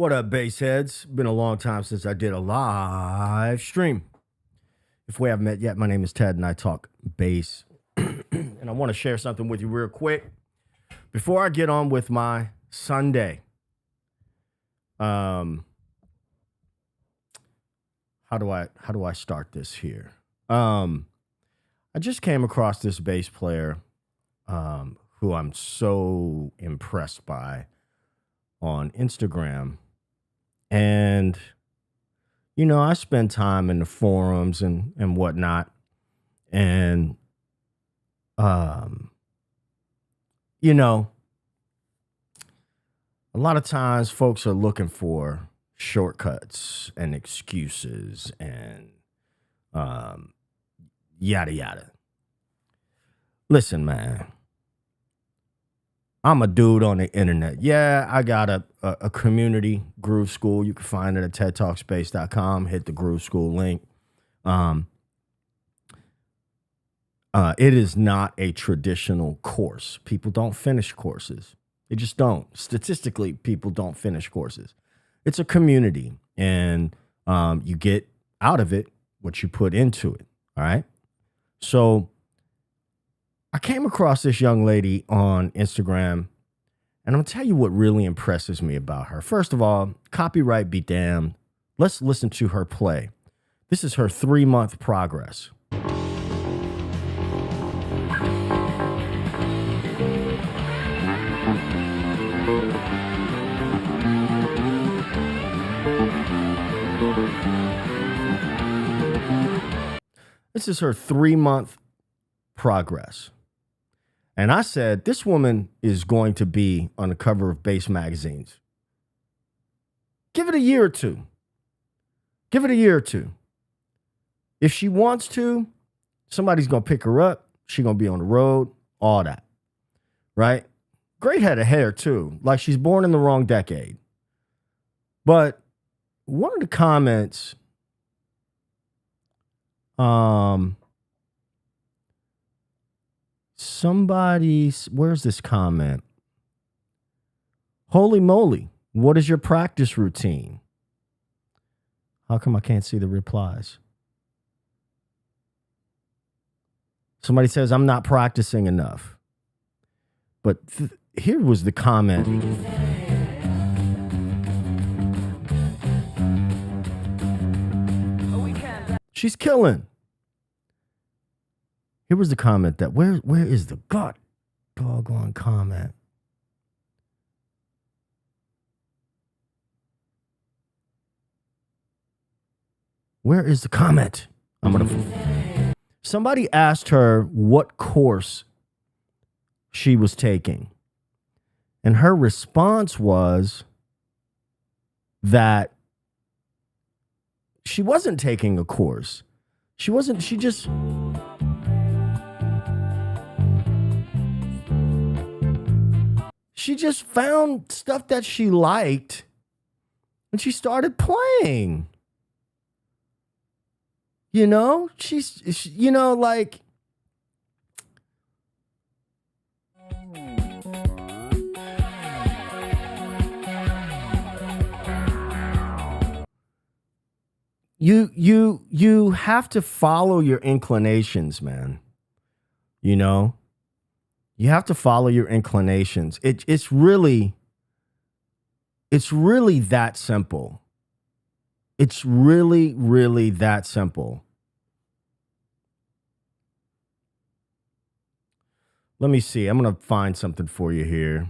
What up, bass heads? Been a long time since I did a live stream. If we haven't met yet, my name is Ted and I talk bass. And I want to share something with you real quick before I get on with my Sunday. How do I start this here? I just came across this bass player who I'm so impressed by on Instagram. And, you know, I spend time in the forums and whatnot. And, you know, a lot of times folks are looking for shortcuts and excuses and yada, yada. Listen, man. I'm a dude on the internet. Yeah, I got a community groove school. You can find it at tedtalkspace.com. Hit the groove school link. It is not a traditional course. People don't finish courses. They just don't. Statistically, people don't finish courses. It's a community, and you get out of it what you put into it. All right? So I came across this young lady on Instagram, and I'm going to tell you what really impresses me about her. First of all, copyright be damned. Let's listen to her play. This is her 3-month progress. This is her 3-month progress. And I said, this woman is going to be on the cover of bass magazines. Give it a year or two. Give it a year or two. If she wants to, somebody's going to pick her up. She's going to be on the road, all that. Right? Great head of hair, too. Like she's born in the wrong decade. But one of the comments, where's this comment? Holy moly, what is your practice routine? How come I can't see the replies? Somebody says, I'm not practicing enough. But here was the comment. She's killing. Here was the comment that where is the doggone comment? Where is the comment? Somebody asked her what course she was taking. And her response was that she wasn't taking a course. She just found stuff that she liked and she started playing. You know, like, you have to follow your inclinations, man. You know? You have to follow your inclinations. It's really that simple. It's really, really that simple. Let me see. I'm going to find something for you here.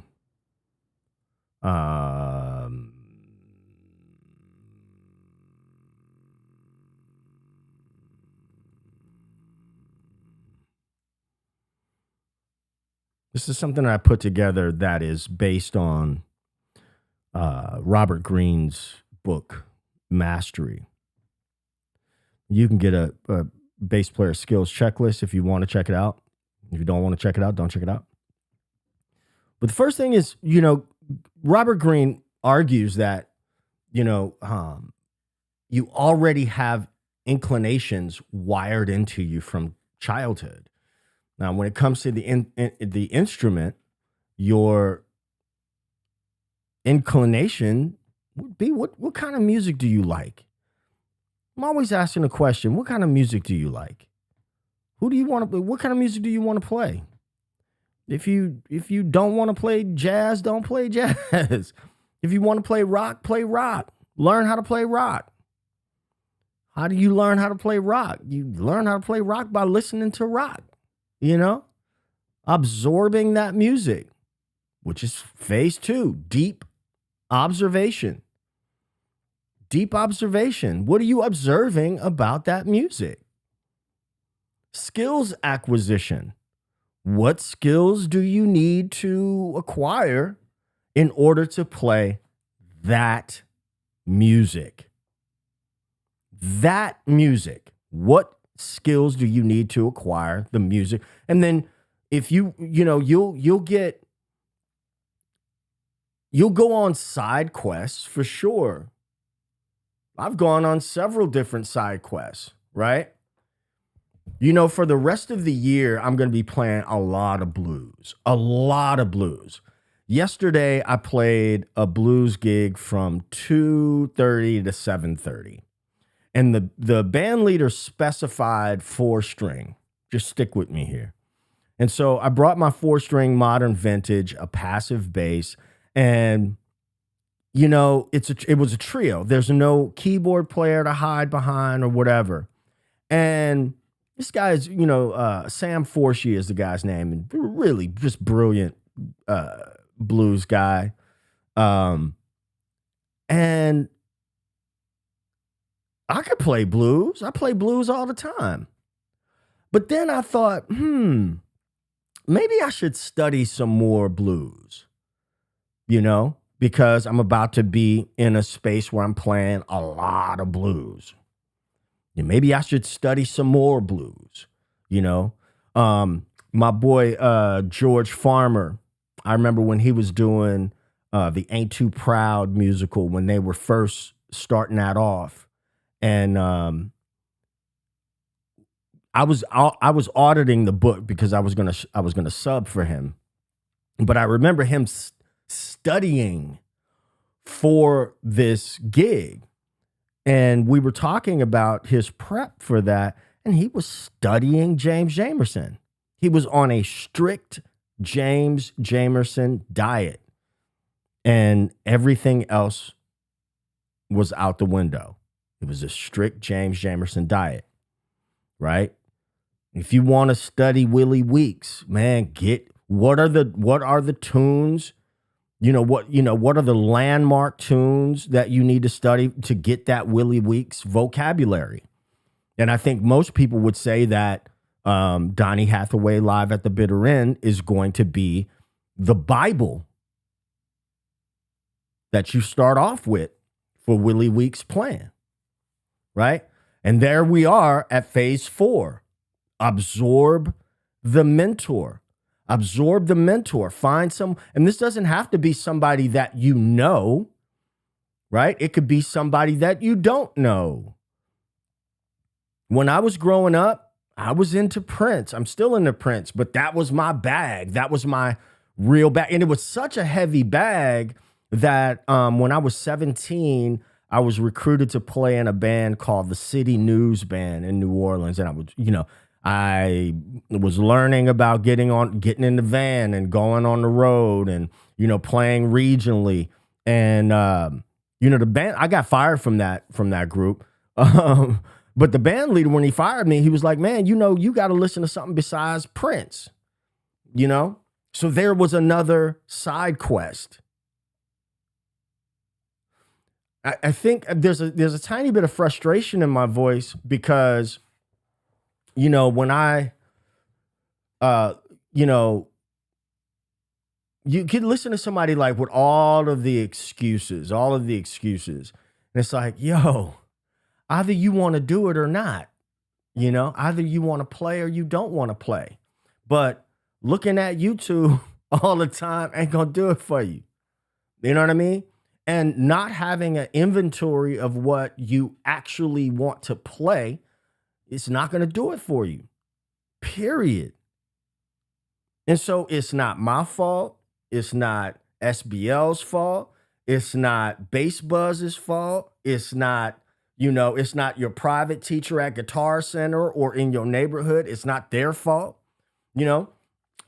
This is something I put together that is based on Robert Greene's book, Mastery. You can get a bass player skills checklist if you want to check it out. If you don't want to check it out, don't check it out. But the first thing is, you know, Robert Greene argues that, you know, you already have inclinations wired into you from childhood. Now, when it comes to the instrument, your inclination What kind of music do you like? I'm always asking a question. What kind of music do you like? Who do you want to? What kind of music do you want to play? If you don't want to play jazz, don't play jazz. If you want to play rock, play rock. Learn how to play rock. How do you learn how to play rock? You learn how to play rock by listening to rock, absorbing that music, which is phase 2, deep observation. Deep observation. What are you observing about that music? Skills acquisition. What skills do you need to acquire in order to play that music? That music. What skills do you need to acquire the music? And then if you'll go on side quests for sure. I've gone on several different side quests, right? For the rest of the year, I'm going to be playing a lot of blues. Yesterday, I played a blues gig from 2:30 to 7:30. And the band leader specified 4-string. Just stick with me here. And so I brought my 4-string modern vintage, a passive bass, and it was a trio. There's no keyboard player to hide behind or whatever. And this guy is, Sam Forshee is the guy's name, and really just brilliant blues guy. And I could play blues. I play blues all the time. But then I thought, maybe I should study some more blues, because I'm about to be in a space where I'm playing a lot of blues. And maybe I should study some more blues, My boy, George Farmer, I remember when he was doing the Ain't Too Proud musical when they were first starting that off. And I was auditing the book because I was gonna sub for him, but I remember him studying for this gig, and we were talking about his prep for that, and he was studying James Jamerson. He was on a strict James Jamerson diet, and everything else was out the window. It was a strict James Jamerson diet, right? If you want to study Willie Weeks, man, what are the tunes? What are the landmark tunes that you need to study to get that Willie Weeks vocabulary? And I think most people would say that Donny Hathaway Live at the Bitter End is going to be the Bible that you start off with for Willie Weeks' plan. Right? And there we are at phase 4. Absorb the mentor. Absorb the mentor. Find some, and this doesn't have to be somebody that you know, right? It could be somebody that you don't know. When I was growing up, I was into Prince. I'm still into Prince, but that was my bag. That was my real bag. And it was such a heavy bag that when I was 17, I was recruited to play in a band called the City News Band in New Orleans. And I was learning about getting in the van and going on the road and, playing regionally. And, the band, I got fired from that group. But the band leader, when he fired me, he was like, man, you got to listen to something besides Prince, So there was another side quest. I think there's a tiny bit of frustration in my voice because, when I, you could listen to somebody like with all of the excuses, and it's like, yo, either you want to do it or not, either you want to play or you don't want to play. But looking at YouTube all the time ain't gonna do it for you. You know what I mean? And not having an inventory of what you actually want to play, it's not going to do it for you, period. And so it's not my fault. It's not SBL's fault. It's not Bass Buzz's fault. It's not, it's not your private teacher at Guitar Center or in your neighborhood. It's not their fault. You know,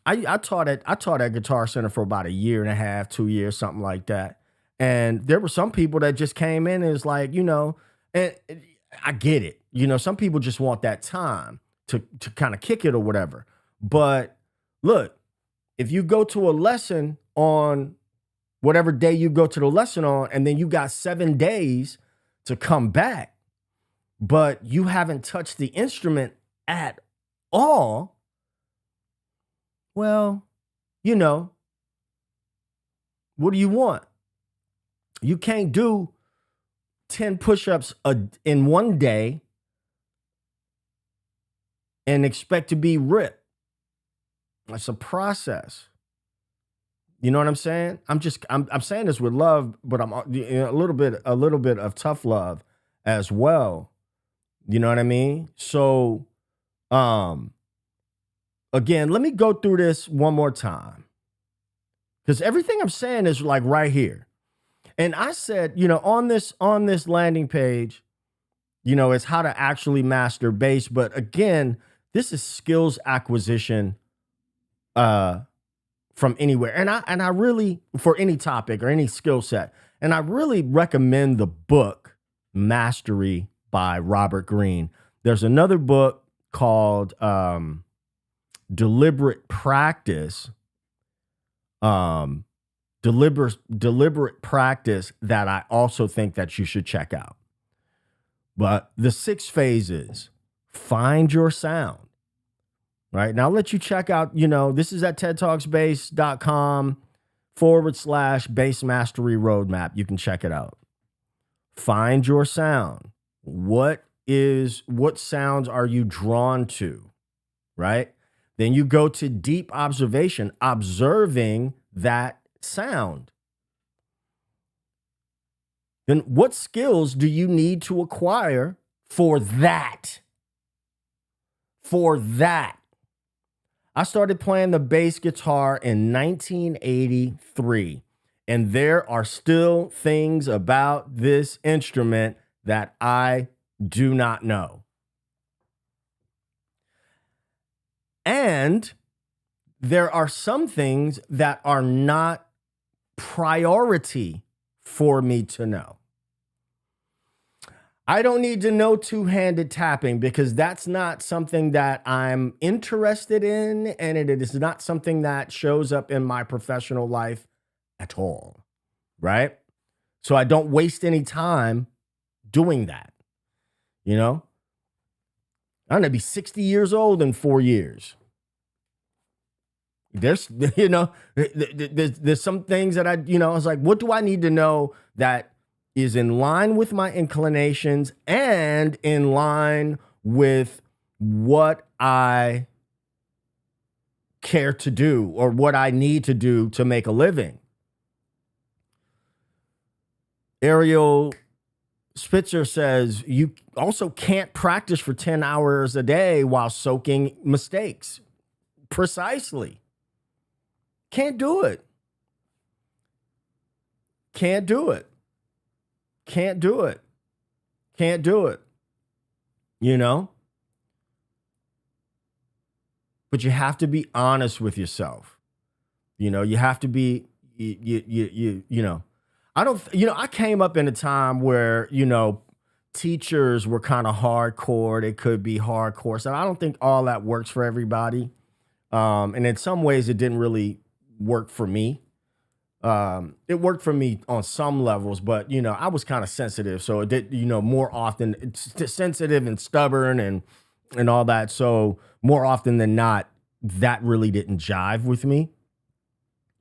I taught at Guitar Center for about 1.5 years, 2 years, something like that. And there were some people that just came in and it's like, and I get it. Some people just want that time to kind of kick it or whatever. But look, if you go to a lesson on whatever day you go to the lesson on, and then you got 7 days to come back, but you haven't touched the instrument at all, well, what do you want? You can't do 10 push-ups in one day and expect to be ripped. It's a process. You know what I'm saying? I'm saying this with love, but I'm a little bit of tough love as well. You know what I mean? So, again, let me go through this one more time, because everything I'm saying is like right here. And I said, on this landing page, it's how to actually master bass. But again, this is skills acquisition from anywhere. And I really, for any topic or any skill set, and I really recommend the book Mastery by Robert Greene. There's another book called Deliberate Practice. Deliberate Practice that I also think that you should check out. But the 6 phases: find your sound. Right now, I'll let you check out, this is at TEDtalksBass.com/bass mastery roadmap. You can check it out. Find your sound. What sounds are you drawn to? Right? Then you go to deep observation, observing that sound. Then what skills do you need to acquire for that? For that. I started playing the bass guitar in 1983, and there are still things about this instrument that I do not know. And there are some things that are not priority for me to know. I don't need to know two-handed tapping because that's not something that I'm interested in, and it is not something that shows up in my professional life at all, right? So I don't waste any time doing that, I'm going to be 60 years old in 4 years. There's, there's some things that I was like, what do I need to know that is in line with my inclinations and in line with what I care to do or what I need to do to make a living? Ariel Spitzer says you also can't practice for 10 hours a day while soaking mistakes. Precisely. Can't do it. Can't do it. Can't do it. Can't do it. But you have to be honest with yourself. You have to be, I came up in a time where, teachers were kind of hardcore. They could be hardcore. So I don't think all that works for everybody. And in some ways it didn't really work for me. It worked for me on some levels, but I was kind of sensitive, so it did, more often it's sensitive and stubborn and all that. So more often than not, that really didn't jive with me.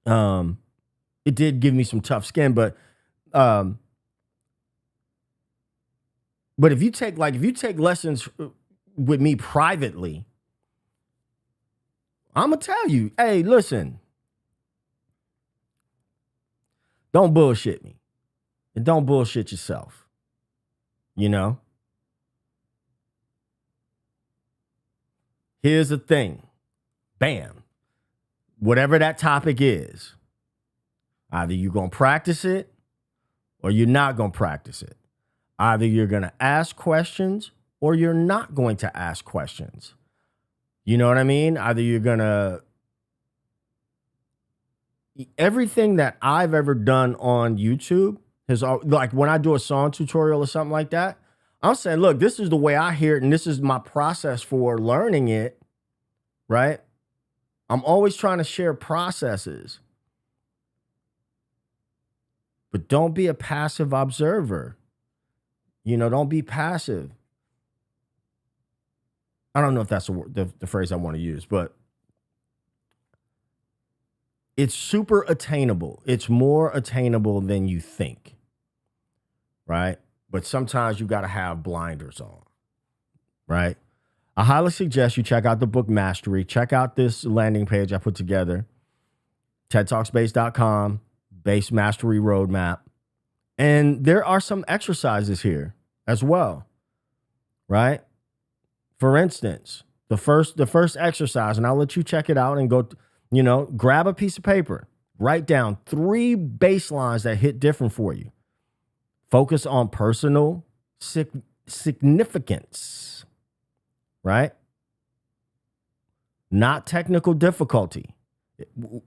It did give me some tough skin, but if you take lessons with me privately, I'm gonna tell you, hey, listen. Don't bullshit me. And don't bullshit yourself. Here's the thing. Bam. Whatever that topic is, either you're going to practice it or you're not going to practice it. Either you're going to ask questions or you're not going to ask questions. You know what I mean? Either you're going to... Everything that I've ever done on YouTube has, like when I do a song tutorial or something like that, I'm saying, look, this is the way I hear it and this is my process for learning it, right? I'm always trying to share processes. But don't be a passive observer. You know, don't be passive. I don't know if that's the phrase I want to use, but it's super attainable. It's more attainable than you think, right? But sometimes you got to have blinders on, right? I highly suggest you check out the book Mastery. Check out this landing page I put together, TEDtalksbase.com, Base Mastery Roadmap. And there are some exercises here as well, right? For instance, the first exercise, and I'll let you check it out and go, you know, grab a piece of paper, write down 3 baselines that hit different for you. Focus on personal significance, right? Not technical difficulty.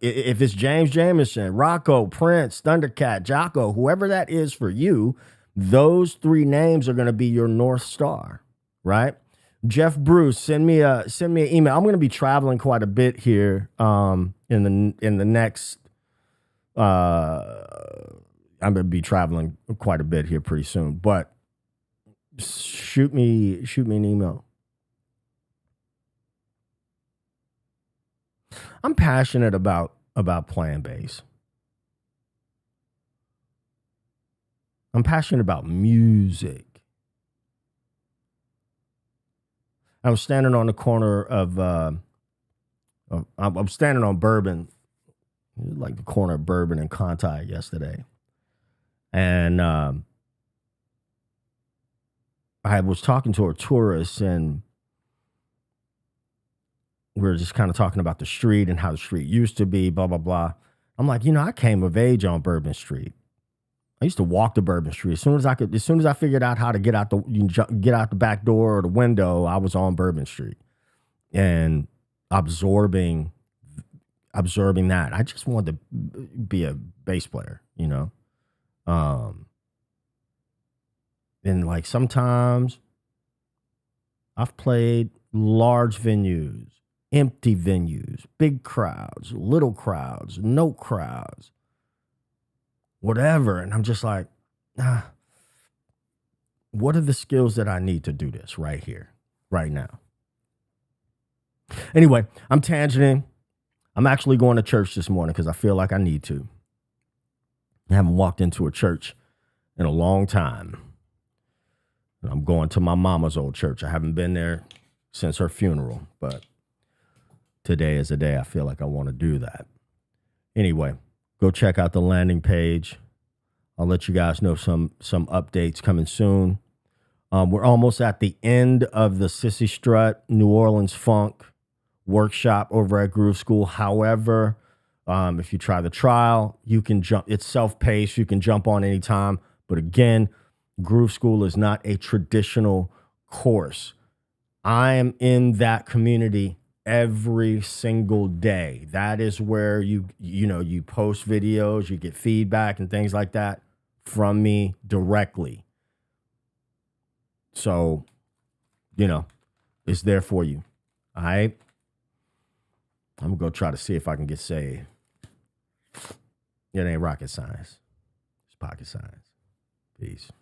If it's James Jamerson, Rocco, Prince, Thundercat, Jocko, whoever that is for you, those 3 names are going to be your North Star, right? Jeff Bruce, send me an email. I'm going to be traveling quite a bit here in the next. I'm going to be traveling quite a bit here pretty soon, but shoot me an email. I'm passionate about playing bass. I'm passionate about music. I was standing on the corner of I'm standing on Bourbon, like the corner of Bourbon and Conti yesterday. And I was talking to a tourist and we were just kind of talking about the street and how the street used to be, blah, blah, blah. I'm like, you know, I came of age on Bourbon Street. I used to walk to Bourbon Street. As soon as I figured out how to get out the back door or the window, I was on Bourbon Street and absorbing that. I just wanted to be a bass player, you know? And like sometimes I've played large venues, empty venues, big crowds, little crowds, no crowds, whatever. And I'm just like, what are the skills that I need to do this right here, right now? Anyway, I'm tangenting. I'm actually going to church this morning because I feel like I need to. I haven't walked into a church in a long time. And I'm going to my mama's old church. I haven't been there since her funeral, but today is a day I feel like I want to do that. Anyway, go check out the landing page. I'll let you guys know some updates coming soon. We're almost at the end of the Sissy Strut New Orleans Funk workshop over at Groove School. However, if you try the trial, you can jump. It's self-paced. You can jump on anytime. But again, Groove School is not a traditional course. I am in that community every single day. That is where you post videos, you get feedback and things like that from me directly. So, it's there for you. All right. I'm gonna go try to see if I can get saved. It ain't rocket science. It's pocket science. Peace.